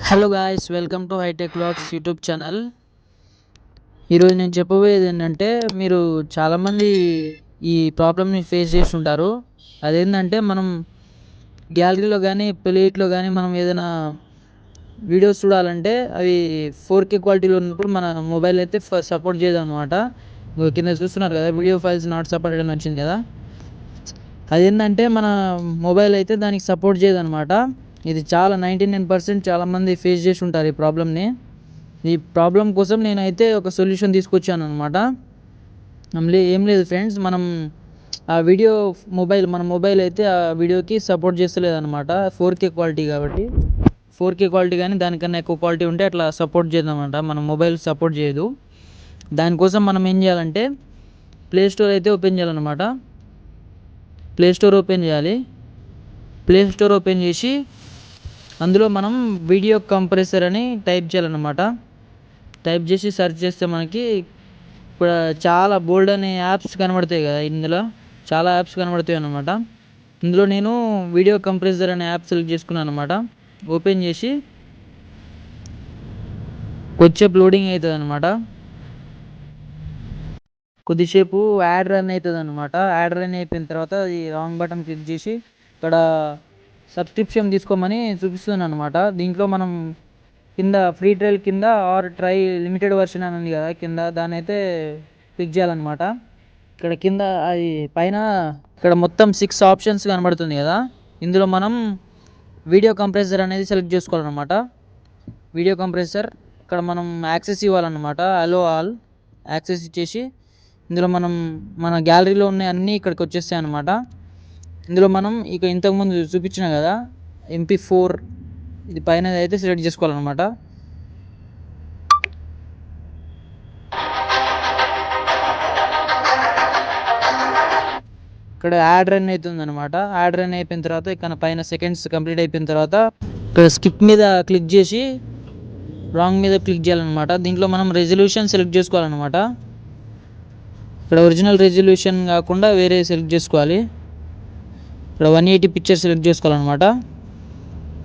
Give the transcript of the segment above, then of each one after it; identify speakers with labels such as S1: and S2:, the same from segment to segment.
S1: Hello guys, welcome to hitech vlogs YouTube channel. ఈరోజు నేను చెప్పబోయేది ఏంటంటే, మీరు చాలామంది ఈ ప్రాబ్లమ్ని ఫేస్ చేసి ఉంటారు. అదేంటంటే, మనం గ్యాలరీలో కానీ ప్లేట్లో కానీ మనం ఏదైనా వీడియోస్ చూడాలంటే అవి 4K క్వాలిటీలో ఉన్నప్పుడు మన మొబైల్ అయితే సపోర్ట్ చేయదు అనమాట. కింద చూస్తున్నారు కదా, వీడియో ఫైల్స్ నాట్ సపోర్టెడ్ అని వచ్చింది కదా. అదేంటంటే మన మొబైల్ అయితే దానికి సపోర్ట్ చేయదనమాట. ఇది చాలా 99% చాలామంది ఫేస్ చేసి ఉంటారు ఈ ప్రాబ్లమ్ని. ఈ ప్రాబ్లం కోసం నేనైతే ఒక సొల్యూషన్ తీసుకొచ్చాను అనమాట. ఏం లేదు ఫ్రెండ్స్, మనం ఆ వీడియో మన మొబైల్ అయితే ఆ వీడియోకి సపోర్ట్ చేస్తలేదు అనమాట. 4K క్వాలిటీ కాబట్టి 4K క్వాలిటీ కానీ దానికన్నా ఎక్కువ క్వాలిటీ ఉంటే అట్లా సపోర్ట్ చేయదన్నమాట. మన మొబైల్ సపోర్ట్ చేయదు. దానికోసం మనం ఏం చేయాలంటే ప్లే స్టోర్ అయితే ఓపెన్ చేయాలన్నమాట. ప్లే స్టోర్ ఓపెన్ చేసి అందులో మనం వీడియో కంప్రెసర్ అని టైప్ చేయాలన్నమాట. టైప్ చేసి సెర్చ్ చేస్తే మనకి ఇప్పుడు చాలా బోల్డ్ అనే యాప్స్ కనబడతాయి కదా. ఇందులో చాలా యాప్స్ కనబడతాయి అన్నమాట. ఇందులో నేను వీడియో కంప్రెసర్ అనే యాప్ సెలెక్ట్ చేసుకున్నాను అనమాట. ఓపెన్ చేసి కొద్దిసేపు లోడింగ్ అవుతుంది అనమాట. కొద్దిసేపు యాడ్ రన్ అవుతుంది అనమాట. యాడ్ రన్ అయిపోయిన తర్వాత ఈ రాంగ్ బటన్ క్లిక్ చేసి ఇక్కడ సబ్స్క్రిప్షన్ తీసుకోమని చూపిస్తున్నాను అనమాట. దీంట్లో మనం కింద ఫ్రీ ట్రయల్ కింద ఆర్ ట్రై లిమిటెడ్ వర్షన్ అని ఉంది కదా కింద, దాన్ని అయితే క్లిక్ చేయాలన్నమాట. ఇక్కడ కింద అది పైన ఇక్కడ మొత్తం 6 ఆప్షన్స్ కనబడుతుంది కదా. ఇందులో మనం వీడియో కంప్రెసర్ అనేది సెలెక్ట్ చేసుకోవాలన్నమాట. వీడియో కంప్రెసర్ ఇక్కడ మనం యాక్సెస్ ఇవ్వాలన్నమాట. అలో ఆల్ యాక్సెస్ ఇచ్చేసి ఇందులో మనం మన గ్యాలరీలో ఉన్న అన్నీ ఇక్కడికి వచ్చేస్తాయి అన్నమాట. ఇందులో మనం ఇక ఇంతకుముందు చూపించిన కదా MP4, ఇది పైన అయితే సెలెక్ట్ చేసుకోవాలన్నమాట. ఇక్కడ యాడ్ రన్ అవుతుంది అనమాట. యాడ్ రన్ అయిపోయిన తర్వాత ఇక్కడ పైన సెకండ్స్ కంప్లీట్ అయిపోయిన తర్వాత ఇక్కడ స్కిప్ మీద క్లిక్ చేసి రాంగ్ మీద క్లిక్ చేయాలన్నమాట. దీంట్లో మనం రెజల్యూషన్ సెలెక్ట్ చేసుకోవాలన్నమాట. ఇక్కడ ఒరిజినల్ రెజల్యూషన్ కాకుండా వేరే సెలెక్ట్ చేసుకోవాలి. ఇక్కడ 180 పిక్చర్ సెలెక్ట్ చేసుకోవాలన్నమాట.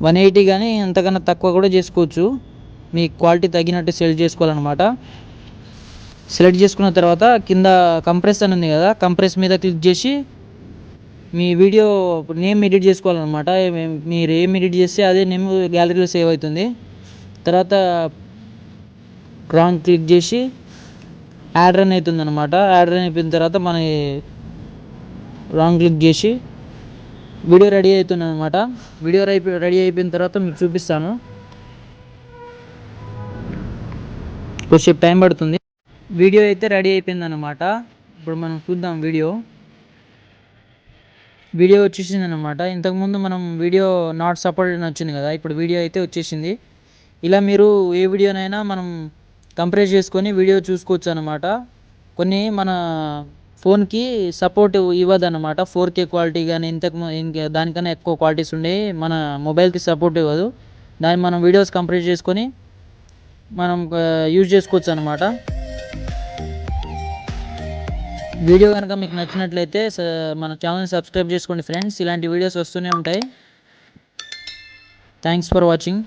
S1: 180 కానీ అంతకన్నా తక్కువ కూడా చేసుకోవచ్చు. మీ క్వాలిటీ తగ్గినట్టు సెలెక్ట్ చేసుకోవాలన్నమాట. సెలెక్ట్ చేసుకున్న తర్వాత కింద కంప్రెస్ అని ఉంది కదా, కంప్రెస్ మీద క్లిక్ చేసి మీ వీడియో నేమ్ ఎడిట్ చేసుకోవాలన్నమాట. మీరు ఏం ఎడిట్ చేస్తే అదే నేమ్ గ్యాలరీలో సేవ్ అవుతుంది. తర్వాత రాంగ్ క్లిక్ చేసి యాడ్ రన్ అవుతుంది అనమాట. యాడ్ రన్ అయిపోయిన తర్వాత మన రాంగ్ క్లిక్ చేసి వీడియో రెడీ అవుతుంది అనమాట. వీడియో రెడీ అయిపోయిన తర్వాత మీకు చూపిస్తాను. కొంచెం టైం పడుతుంది. వీడియో అయితే రెడీ అయిపోయింది అనమాట. ఇప్పుడు మనం చూద్దాం. వీడియో వచ్చేసింది అనమాట. ఇంతకుముందు మనం వీడియో నాట్ సపోర్టెడ్ అని వచ్చింది కదా, ఇప్పుడు వీడియో అయితే వచ్చేసింది. ఇలా మీరు ఏ వీడియోనైనా మనం కంప్రెస్ చేసుకొని వీడియో చూసుకోవచ్చు అనమాట. కొన్ని మన ఫోన్కి సపోర్ట్ ఇవ్వదు అనమాట. 4K క్వాలిటీ కానీ ఇంకా దానికన్నా ఎక్కువ క్వాలిటీస్ ఉండే మన మొబైల్కి సపోర్ట్ ఇవ్వదు. దాన్ని మనం వీడియోస్ కంప్రెస్ చేసుకొని మనం యూజ్ చేసుకోవచ్చు అనమాట. వీడియో కనుక మీకు నచ్చినట్లయితే మన ఛానల్ని సబ్స్క్రైబ్ చేసుకోండి ఫ్రెండ్స్. ఇలాంటి వీడియోస్ వస్తూనే ఉంటాయి. Thanks for watching.